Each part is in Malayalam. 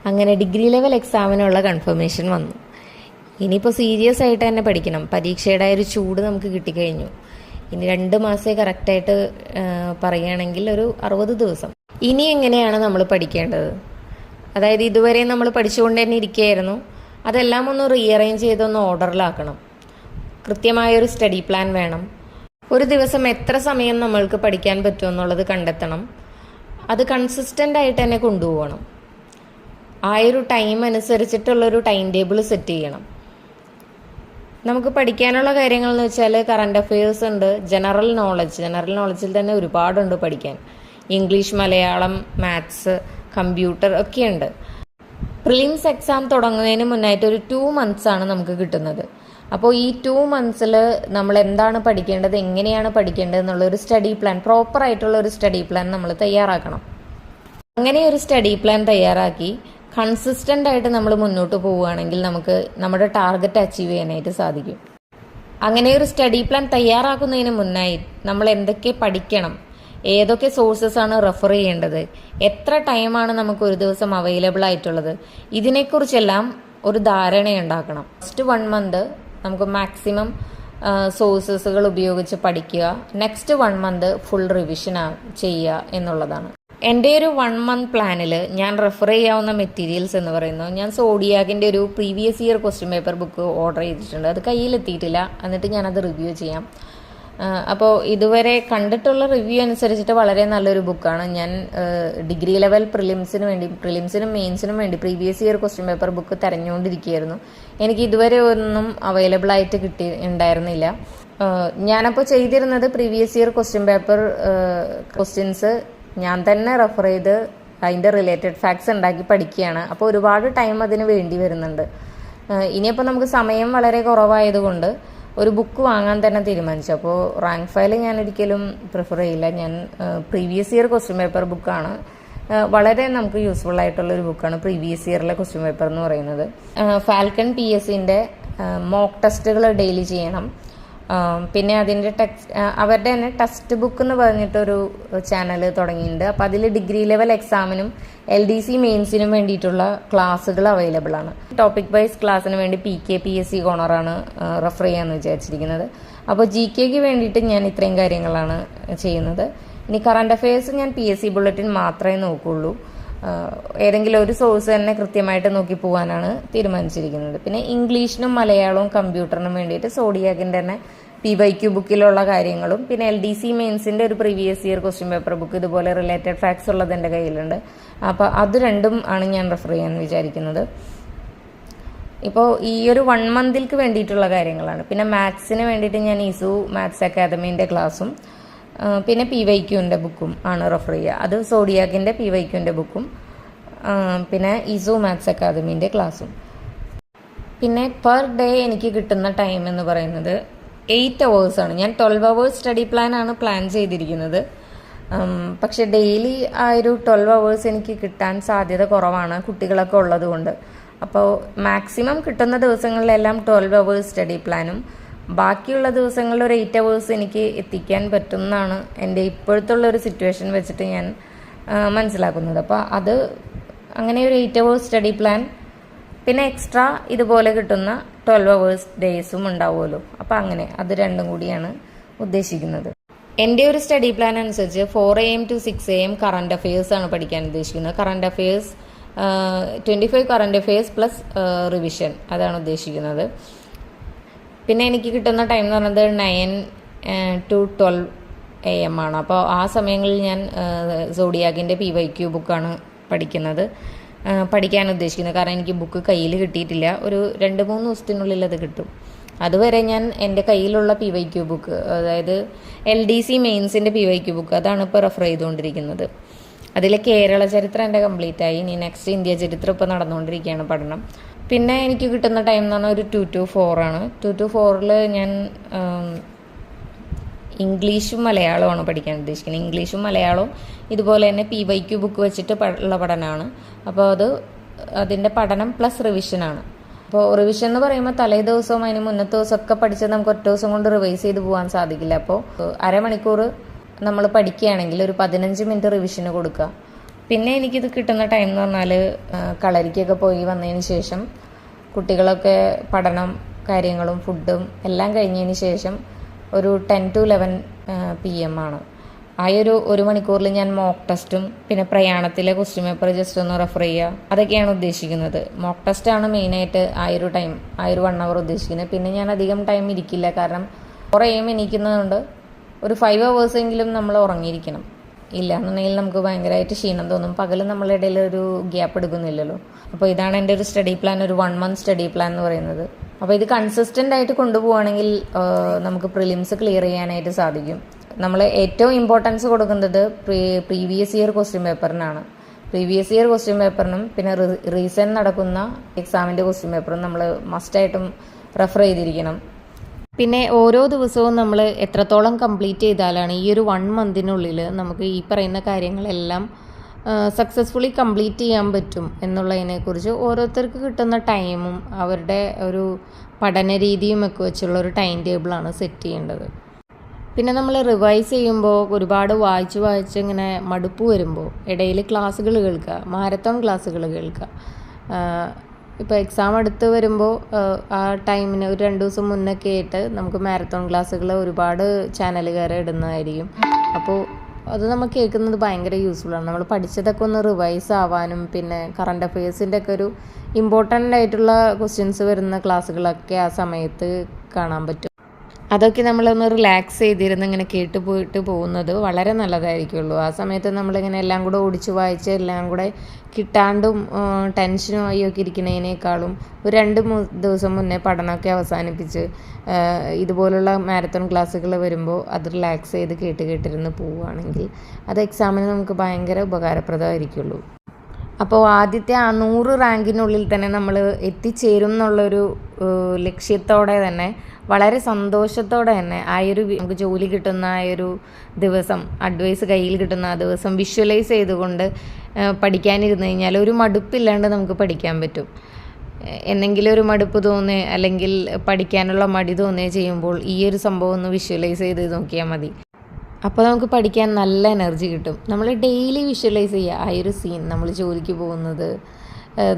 അങ്ങനെ ഡിഗ്രി ലെവൽ എക്സാമിനുള്ള കൺഫർമേഷൻ വന്നു. ഇനിയിപ്പോൾ സീരിയസ് ആയിട്ട് തന്നെ പഠിക്കണം. പരീക്ഷയുടെ ഒരു ചൂട് നമുക്ക് കിട്ടിക്കഴിഞ്ഞു. ഇനി 2 മാസമേ കറക്റ്റായിട്ട് പറയുകയാണെങ്കിൽ ഒരു 60 ദിവസം. ഇനി എങ്ങനെയാണ് നമ്മൾ പഠിക്കേണ്ടത്? അതായത് ഇതുവരെ നമ്മൾ പഠിച്ചുകൊണ്ട് തന്നെ ഇരിക്കുകയായിരുന്നു. അതെല്ലാം ഒന്ന് റീഅറേഞ്ച് ചെയ്തൊന്ന് ഓർഡറിലാക്കണം. കൃത്യമായൊരു സ്റ്റഡി പ്ലാൻ വേണം. ഒരു ദിവസം എത്ര സമയം നമ്മൾക്ക് പഠിക്കാൻ പറ്റുമെന്നുള്ളത് കണ്ടെത്തണം. അത് കൺസിസ്റ്റൻ്റ് ആയിട്ട് തന്നെ കൊണ്ടുപോകണം. ആ ഒരു ടൈം അനുസരിച്ചിട്ടുള്ളൊരു ടൈം ടേബിൾ സെറ്റ് ചെയ്യണം. നമുക്ക് പഠിക്കാനുള്ള കാര്യങ്ങൾ എന്ന് വെച്ചാൽ കറണ്ട് അഫെയേഴ്സ് ഉണ്ട്, ജനറൽ നോളജിൽ തന്നെ ഒരുപാടുണ്ട് പഠിക്കാൻ. ഇംഗ്ലീഷ്, മലയാളം, മാത്സ്, കമ്പ്യൂട്ടർ ഒക്കെയുണ്ട്. പ്രിലിംസ് എക്സാം തുടങ്ങുന്നതിന് മുന്നായിട്ട് ഒരു 2 months ആണ് നമുക്ക് കിട്ടുന്നത്. അപ്പോൾ ഈ 2 months നമ്മൾ എന്താണ് പഠിക്കേണ്ടത്, എങ്ങനെയാണ് പഠിക്കേണ്ടത് എന്നുള്ളൊരു സ്റ്റഡി പ്ലാൻ, പ്രോപ്പറായിട്ടുള്ള ഒരു സ്റ്റഡി പ്ലാൻ നമ്മൾ തയ്യാറാക്കണം. അങ്ങനെ ഒരു സ്റ്റഡി പ്ലാൻ തയ്യാറാക്കി കൺസിസ്റ്റൻ്റ് ആയിട്ട് നമ്മൾ മുന്നോട്ട് പോവുകയാണെങ്കിൽ നമുക്ക് നമ്മുടെ ടാർഗറ്റ് അച്ചീവ് ചെയ്യാനായിട്ട് സാധിക്കും. അങ്ങനെ ഒരു സ്റ്റഡി പ്ലാൻ തയ്യാറാക്കുന്നതിന് മുന്നായി നമ്മൾ എന്തൊക്കെ പഠിക്കണം, ഏതൊക്കെ സോഴ്സസ് ആണ് റെഫർ ചെയ്യേണ്ടത്, എത്ര ടൈമാണ് നമുക്ക് ഒരു ദിവസം അവൈലബിൾ ആയിട്ടുള്ളത്, ഇതിനെക്കുറിച്ചെല്ലാം ഒരു ധാരണയുണ്ടാക്കണം. ഫസ്റ്റ് 1 month നമുക്ക് മാക്സിമം സോഴ്സസുകൾ ഉപയോഗിച്ച് പഠിക്കുക. നെക്സ്റ്റ് 1 month ഫുൾ റിവിഷൻ ചെയ്യുക എന്നുള്ളതാണ്. എൻ്റെ ഒരു 1 month പ്ലാനിൽ ഞാൻ റെഫർ ചെയ്യാവുന്ന മെറ്റീരിയൽസ് എന്ന് പറയുന്നത്, ഞാൻ സോഡിയാക്കിൻ്റെ ഒരു previous year question paper book order ചെയ്തിട്ടുണ്ട്. അത് കയ്യിലെത്തിയിട്ടില്ല, എന്നിട്ട് ഞാനത് റിവ്യൂ ചെയ്യാം. അപ്പോൾ ഇതുവരെ കണ്ടിട്ടുള്ള റിവ്യൂ അനുസരിച്ചിട്ട് വളരെ നല്ലൊരു ബുക്കാണ്. ഞാൻ ഡിഗ്രി ലെവൽ പ്രിലിംസിനും മെയിൻസിനും വേണ്ടി previous year question paper book തിരഞ്ഞുകൊണ്ടിരിക്കുകയായിരുന്നു. എനിക്ക് ഇതുവരെ ഒന്നും അവൈലബിൾ ആയിട്ട് ഉണ്ടായിരുന്നില്ല. ഞാനപ്പോൾ ചെയ്തിരുന്നത് previous year question paper questions ഞാൻ തന്നെ റെഫർ ചെയ്ത് അതിൻ്റെ റിലേറ്റഡ് ഫാക്ട്സ് ഉണ്ടാക്കി പഠിക്കുകയാണ്. അപ്പോൾ ഒരുപാട് ടൈം അതിന് വേണ്ടി വരുന്നുണ്ട്. ഇനിയിപ്പോൾ നമുക്ക് സമയം വളരെ കുറവായതുകൊണ്ട് ഒരു ബുക്ക് വാങ്ങാൻ തന്നെ തീരുമാനിച്ചു. അപ്പോൾ റാങ്ക് ഫയൽ ഞാൻ ഒരിക്കലും പ്രിഫർ ചെയ്യില്ല. ഞാൻ പ്രീവിയസ് ഇയർ ക്വസ്റ്റ്യൻ പേപ്പർ ബുക്കാണ്, വളരെ നമുക്ക് യൂസ്ഫുൾ ആയിട്ടുള്ള ഒരു ബുക്കാണ് പ്രീവിയസ് ഇയറിലെ ക്വസ്റ്റ്യൻ പേപ്പർ എന്ന് പറയുന്നത്. ഫാൽക്കൺ PSCൻ്റെ മോക്ക് ടെസ്റ്റുകൾ ഡെയിലി ചെയ്യണം. പിന്നെ അതിൻ്റെ അവരുടെ തന്നെ ടെക്സ്റ്റ് ബുക്ക് എന്ന് പറഞ്ഞിട്ടൊരു ചാനൽ തുടങ്ങിയിട്ടുണ്ട്. അപ്പോൾ അതിൽ ഡിഗ്രി ലെവൽ എക്സാമിനും LDC മെയിൻസിനും വേണ്ടിയിട്ടുള്ള ക്ലാസ്സുകൾ അവൈലബിൾ ആണ്. ടോപ്പിക് വൈസ് ക്ലാസ്സിന് വേണ്ടി PSC കോർണറാണ് റെഫർ ചെയ്യാമെന്ന് വിചാരിച്ചിരിക്കുന്നത്. അപ്പോൾ GKക്ക് വേണ്ടിയിട്ട് ഞാൻ ഇത്രയും കാര്യങ്ങളാണ് ചെയ്യുന്നത്. ഇനി കറണ്ട് അഫെയേഴ്സ് ഞാൻ PSC ബുള്ളറ്റിൻ മാത്രമേ നോക്കുള്ളൂ. ഏതെങ്കിലും ഒരു സോഴ്സ് തന്നെ കൃത്യമായിട്ട് നോക്കി പോകാനാണ് തീരുമാനിച്ചിരിക്കുന്നത്. പിന്നെ ഇംഗ്ലീഷിനും മലയാളവും കമ്പ്യൂട്ടറിനും വേണ്ടിയിട്ട് സോഡിയാക്കിൻ്റെ തന്നെ PYQ ബുക്കിലുള്ള കാര്യങ്ങളും പിന്നെ LDC മെയിൻസിൻ്റെ ഒരു previous year question paper book ഇതുപോലെ റിലേറ്റഡ് ഫാക്ട്സ് ഉള്ളത് എൻ്റെ കയ്യിലുണ്ട്. അപ്പോൾ അത് രണ്ടും ആണ് ഞാൻ റെഫർ ചെയ്യാൻ വിചാരിക്കുന്നത്. ഇപ്പോൾ ഈ ഒരു 1 monthക്ക് വേണ്ടിയിട്ടുള്ള കാര്യങ്ങളാണ്. പിന്നെ മാത്സിന് വേണ്ടിയിട്ട് ഞാൻ ISU മാത്സ് അക്കാദമീൻ്റെ ക്ലാസ്സും പിന്നെ PYQൻ്റെ ബുക്കും ആണ് റെഫർ ചെയ്യുക. അത് സോഡിയാക്കിൻ്റെ PYQൻ്റെ ബുക്കും പിന്നെ ISU മാത്സ് അക്കാദമീൻ്റെ ക്ലാസ്സും. പിന്നെ പെർ ഡേ എനിക്ക് കിട്ടുന്ന ടൈം എന്ന് പറയുന്നത് 8 hours ആണ്. ഞാൻ 12 hours സ്റ്റഡി പ്ലാനാണ് പ്ലാൻ ചെയ്തിരിക്കുന്നത്. പക്ഷെ ഡെയിലി ആ ഒരു 12 hours എനിക്ക് കിട്ടാൻ സാധ്യത കുറവാണ്, കുട്ടികളൊക്കെ ഉള്ളത് കൊണ്ട്. അപ്പോൾ മാക്സിമം കിട്ടുന്ന ദിവസങ്ങളിലെല്ലാം 12 hours സ്റ്റഡി പ്ലാനും ബാക്കിയുള്ള ദിവസങ്ങളിൽ ഒരു 8 hours എനിക്ക് എത്തിക്കാൻ പറ്റുമെന്നാണ് എൻ്റെ ഇപ്പോഴത്തെ ഒരു സിറ്റുവേഷൻ വെച്ചിട്ട് ഞാൻ മനസ്സിലാക്കുന്നത്. അപ്പോൾ അത് അങ്ങനെ ഒരു 8 hours സ്റ്റഡി പ്ലാൻ പിന്നെ എക്സ്ട്രാ ഇതുപോലെ കിട്ടുന്ന 12 hours ഡേയ്സും ഉണ്ടാവുമല്ലോ. അപ്പോൾ അങ്ങനെ അത് രണ്ടും കൂടിയാണ് ഉദ്ദേശിക്കുന്നത്. എൻ്റെ ഒരു സ്റ്റഡി പ്ലാൻ അനുസരിച്ച് 4 AM to 6 AM current affairs ആണ് പഠിക്കാൻ ഉദ്ദേശിക്കുന്നത്. Current affairs 25 current affairs plus revision, അതാണ് ഉദ്ദേശിക്കുന്നത്. പിന്നെ എനിക്ക് കിട്ടുന്ന ടൈം എന്ന് പറയുന്നത് 9 to 12 AM ആണ്. അപ്പോൾ ആ സമയങ്ങളിൽ ഞാൻ സോഡിയാക്കിൻ്റെ PYQ ബുക്കാണ് പഠിക്കാൻ ഉദ്ദേശിക്കുന്നത്. കാരണം എനിക്ക് ബുക്ക് കയ്യിൽ കിട്ടിയിട്ടില്ല. ഒരു 2-3 ദിവസത്തിനുള്ളിൽ അത് കിട്ടും. അതുവരെ ഞാൻ എൻ്റെ കയ്യിലുള്ള PYQ ബുക്ക്, അതായത് LDC മെയിൻസിൻ്റെ PYQ ബുക്ക്, അതാണ് ഇപ്പോൾ റെഫർ ചെയ്തുകൊണ്ടിരിക്കുന്നത്. അതിലെ കേരള ചരിത്രം എൻ്റെ കംപ്ലീറ്റ് ആയി. ഇനി നെക്സ്റ്റ് ഇന്ത്യ ചരിത്രം ഇപ്പോൾ നടന്നുകൊണ്ടിരിക്കുകയാണ് പഠനം. പിന്നെ എനിക്ക് കിട്ടുന്ന ടൈം എന്ന് പറഞ്ഞാൽ ഒരു 2 to 4 ആണ്. 2 to 4 ഞാൻ ഇംഗ്ലീഷും മലയാളവുമാണ് പഠിക്കാൻ ഉദ്ദേശിക്കുന്നത്. ഇംഗ്ലീഷും മലയാളവും ഇതുപോലെ തന്നെ PYQ ബുക്ക് വെച്ചിട്ട് ഉള്ള പഠനമാണ്. അപ്പോൾ അതിൻ്റെ പഠനം പ്ലസ് റിവിഷനാണ്. അപ്പോൾ റിവിഷൻ എന്ന് പറയുമ്പോൾ തലേ ദിവസവും അതിന് മുന്നത്തെ ദിവസമൊക്കെ പഠിച്ചത് നമുക്ക് ഒറ്റ ദിവസം കൊണ്ട് റിവൈസ് ചെയ്ത് പോകാൻ സാധിക്കില്ല. അപ്പോൾ അരമണിക്കൂർ നമ്മൾ പഠിക്കുകയാണെങ്കിൽ ഒരു 15 മിനിറ്റ് റിവിഷന് കൊടുക്കുക. പിന്നെ എനിക്കിത് കിട്ടുന്ന ടൈം എന്ന് പറഞ്ഞാൽ കളരിക്കൊക്കെ പോയി വന്നതിന് ശേഷം കുട്ടികളൊക്കെ പഠനം കാര്യങ്ങളും ഫുഡും എല്ലാം കഴിഞ്ഞതിന് ശേഷം ഒരു 10 to 11 PM ആണ്. ആ ഒരു മണിക്കൂറിൽ ഞാൻ മോക്ക് ടെസ്റ്റും പിന്നെ പ്രയാണത്തിലെ ക്വസ്റ്റ്യൻ പേപ്പർ ജസ്റ്റ് ഒന്ന് റെഫർ ചെയ്യുക, അതൊക്കെയാണ് ഉദ്ദേശിക്കുന്നത്. മോക്ക് ടെസ്റ്റാണ് മെയിനായിട്ട് ആ ഒരു ടൈം, ആ ഒരു 1 hour ഉദ്ദേശിക്കുന്നത്. പിന്നെ ഞാൻ അധികം ടൈം ഇരിക്കില്ല, കാരണം കുറേ എണീക്കുന്നതുകൊണ്ട് ഒരു 5 hours എങ്കിലും നമ്മൾ ഉറങ്ങിയിരിക്കണം. ഇല്ല എന്നുണ്ടെങ്കിൽ നമുക്ക് ഭയങ്കരമായിട്ട് ക്ഷീണം തോന്നും. പകലും നമ്മളുടെ ഇടയിൽ ഒരു ഗ്യാപ്പ് എടുക്കുന്നില്ലല്ലോ. അപ്പോൾ ഇതാണ് എൻ്റെ ഒരു സ്റ്റഡി പ്ലാൻ, ഒരു 1 month സ്റ്റഡി പ്ലാൻ എന്ന് പറയുന്നത്. അപ്പോൾ ഇത് കൺസിസ്റ്റൻ്റ് ആയിട്ട് കൊണ്ടുപോവുകയാണെങ്കിൽ നമുക്ക് പ്രിലിംസ് ക്ലിയർ ചെയ്യാനായിട്ട് സാധിക്കും. നമ്മൾ ഏറ്റവും ഇമ്പോർട്ടൻസ് കൊടുക്കുന്നത് പ്രീവിയസ് ഇയർ ക്വസ്റ്റ്യൻ പേപ്പറിനാണ്. പ്രീവിയസ് ഇയർ ക്വസ്റ്റ്യൻ പേപ്പറിനും പിന്നെ റീസെൻറ്റ് നടക്കുന്ന എക്സാമിൻ്റെ ക്വസ്റ്റ്യൻ പേപ്പറും നമ്മൾ മസ്റ്റായിട്ടും റെഫർ ചെയ്തിരിക്കണം. പിന്നെ ഓരോ ദിവസവും നമ്മൾ എത്രത്തോളം കംപ്ലീറ്റ് ചെയ്താലാണ് ഈ ഒരു 1 monthനുള്ളിൽ നമുക്ക് ഈ പറയുന്ന കാര്യങ്ങളെല്ലാം സക്സസ്ഫുള്ളി കംപ്ലീറ്റ് ചെയ്യാൻ പറ്റും എന്നുള്ളതിനെക്കുറിച്ച് ഓരോരുത്തർക്ക് കിട്ടുന്ന ടൈമും അവരുടെ ഒരു പഠന രീതിയും ഒക്കെ വെച്ചുള്ള ഒരു ടൈം ടേബിളാണ് സെറ്റ് ചെയ്യേണ്ടത്. പിന്നെ നമ്മൾ റിവൈസ് ചെയ്യുമ്പോൾ ഒരുപാട് വായിച്ച് ഇങ്ങനെ മടുപ്പ് വരുമ്പോൾ ഇടയിൽ ക്ലാസ്സുകൾ കേൾക്കുക, മാരത്തോൺ ക്ലാസ്സുകൾ കേൾക്കുക. ഇപ്പോൾ എക്സാം അടുത്ത് വരുമ്പോൾ ആ ടൈമിന് ഒരു 2 ദിവസം മുന്നൊക്കെ ആയിട്ട് നമുക്ക് മാരത്തോൺ ക്ലാസ്സുകൾ ഒരുപാട് ചാനലുകാർ ഇടുന്നതായിരിക്കും. അപ്പോൾ അത് നമ്മൾ കേൾക്കുന്നത് ഭയങ്കര യൂസ്ഫുള്ളാണ്. നമ്മൾ പഠിച്ചതൊക്കെ ഒന്ന് റിവൈസ് ആവാനും പിന്നെ കറണ്ട് അഫെയർസിൻ്റെ ഒക്കെ ഒരു ഇമ്പോർട്ടൻ്റ് ആയിട്ടുള്ള ക്വസ്റ്റ്യൻസ് വരുന്ന ക്ലാസ്സുകളൊക്കെ ആ സമയത്ത് കാണാൻ പറ്റും. അതൊക്കെ നമ്മളൊന്ന് റിലാക്സ് ചെയ്തിരുന്ന് ഇങ്ങനെ കേട്ട് പോയിട്ട് പോകുന്നത് വളരെ നല്ലതായിരിക്കുള്ളൂ. ആ സമയത്ത് നമ്മളിങ്ങനെ എല്ലാം കൂടെ ഓടിച്ച് വായിച്ച് എല്ലാം കൂടെ കിട്ടാണ്ടും ടെൻഷനും ആയി ഒക്കെ ഇരിക്കുന്നതിനേക്കാളും ഒരു 2-3 ദിവസം മുന്നേ പഠനമൊക്കെ അവസാനിപ്പിച്ച് ഇതുപോലുള്ള മാരത്തോൺ ക്ലാസ്സുകൾ വരുമ്പോൾ അത് റിലാക്സ് ചെയ്ത് കേട്ടിരുന്ന് പോവുകയാണെങ്കിൽ അത് എക്സാമിന് നമുക്ക് ഭയങ്കര ഉപകാരപ്രദമായിരിക്കുള്ളൂ. അപ്പോൾ ആദ്യത്തെ ആ 100 റാങ്കിനുള്ളിൽ തന്നെ നമ്മൾ എത്തിച്ചേരും എന്നുള്ളൊരു ലക്ഷ്യത്തോടെ തന്നെ വളരെ സന്തോഷത്തോടെ തന്നെ നമുക്ക് ജോലി കിട്ടുന്ന ആ ഒരു ദിവസം, അഡ്വൈസ് കയ്യിൽ കിട്ടുന്ന ആ ദിവസം വിഷ്വലൈസ് ചെയ്തുകൊണ്ട് പഠിക്കാനിരുന്ന് കഴിഞ്ഞാൽ ഒരു മടുപ്പില്ലാണ്ട് നമുക്ക് പഠിക്കാൻ പറ്റും. എന്തെങ്കിലും ഒരു മടുപ്പ് തോന്നുക അല്ലെങ്കിൽ പഠിക്കാനുള്ള മടി തോന്നുകയോ ചെയ്യുമ്പോൾ ഈ ഒരു സംഭവം ഒന്ന് വിഷ്വലൈസ് ചെയ്ത് നോക്കിയാൽ മതി. അപ്പോൾ നമുക്ക് പഠിക്കാൻ നല്ല എനർജി കിട്ടും. നമ്മൾ ഡെയിലി വിഷ്വലൈസ് ചെയ്യുക ആ ഒരു സീൻ, നമ്മൾ ജോലിക്ക് പോകുന്നത്,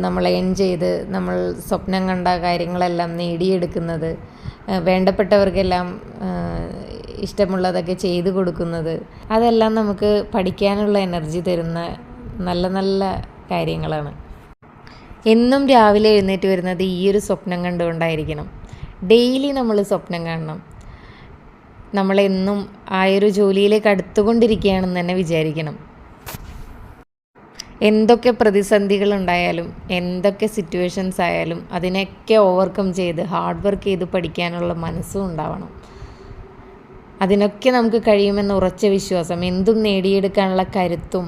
നമ്മൾ ഏൺ ചെയ്ത് നമ്മൾ സ്വപ്നം കണ്ട കാര്യങ്ങളെല്ലാം നേടിയെടുക്കുന്നത്, വേണ്ടപ്പെട്ടവർക്കെല്ലാം ഇഷ്ടമുള്ളതൊക്കെ ചെയ്തു കൊടുക്കുന്നത്, അതെല്ലാം നമുക്ക് പഠിക്കാനുള്ള എനർജി തരുന്ന നല്ല നല്ല കാര്യങ്ങളാണ്. എന്നും രാവിലെ എഴുന്നേറ്റ് വരുന്നത് ഈ ഒരു സ്വപ്നം കണ്ടുകൊണ്ടായിരിക്കണം. ഡെയിലി നമ്മൾ സ്വപ്നം കാണണം. നമ്മളെന്നും ആ ഒരു ജോലിയിലേക്ക് അടുത്തുകൊണ്ടിരിക്കുകയാണെന്ന് തന്നെ വിചാരിക്കണം. എന്തൊക്കെ പ്രതിസന്ധികളുണ്ടായാലും എന്തൊക്കെ സിറ്റുവേഷൻസ് ആയാലും അതിനൊക്കെ ഓവർകം ചെയ്ത് ഹാർഡ് വർക്ക് ചെയ്ത് പഠിക്കാനുള്ള മനസ്സും ഉണ്ടാവണം. അതിനൊക്കെ നമുക്ക് കഴിയുമെന്ന് ഉറച്ച വിശ്വാസം, എന്തും നേടിയെടുക്കാനുള്ള കരുത്തും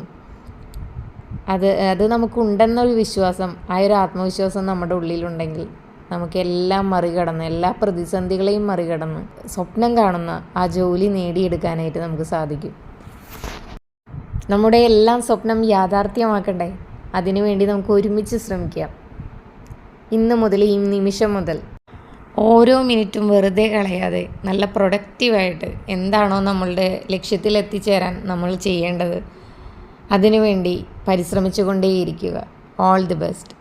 അത് നമുക്കുണ്ടെന്നൊരു വിശ്വാസം, ആ ഒരു ആത്മവിശ്വാസം നമ്മുടെ ഉള്ളിലുണ്ടെങ്കിൽ നമുക്കെല്ലാം മറികടന്ന്, എല്ലാ പ്രതിസന്ധികളെയും മറികടന്ന് സ്വപ്നം കാണുന്ന ആ ജോലി നേടിയെടുക്കാനായിട്ട് നമുക്ക് സാധിക്കും. നമ്മുടെ എല്ലാം സ്വപ്നം യാഥാർത്ഥ്യമാക്കണ്ടേ? അതിനുവേണ്ടി നമുക്ക് ഒരുമിച്ച് ശ്രമിക്കാം. ഇന്ന് മുതൽ, ഈ നിമിഷം മുതൽ ഓരോ മിനിറ്റും വെറുതെ കളയാതെ നല്ല പ്രൊഡക്റ്റീവായിട്ട് എന്താണോ നമ്മളുടെ ലക്ഷ്യത്തിൽ എത്തിച്ചേരാൻ നമ്മൾ ചെയ്യേണ്ടത് അതിനുവേണ്ടി പരിശ്രമിച്ചു കൊണ്ടേയിരിക്കുക. All the best.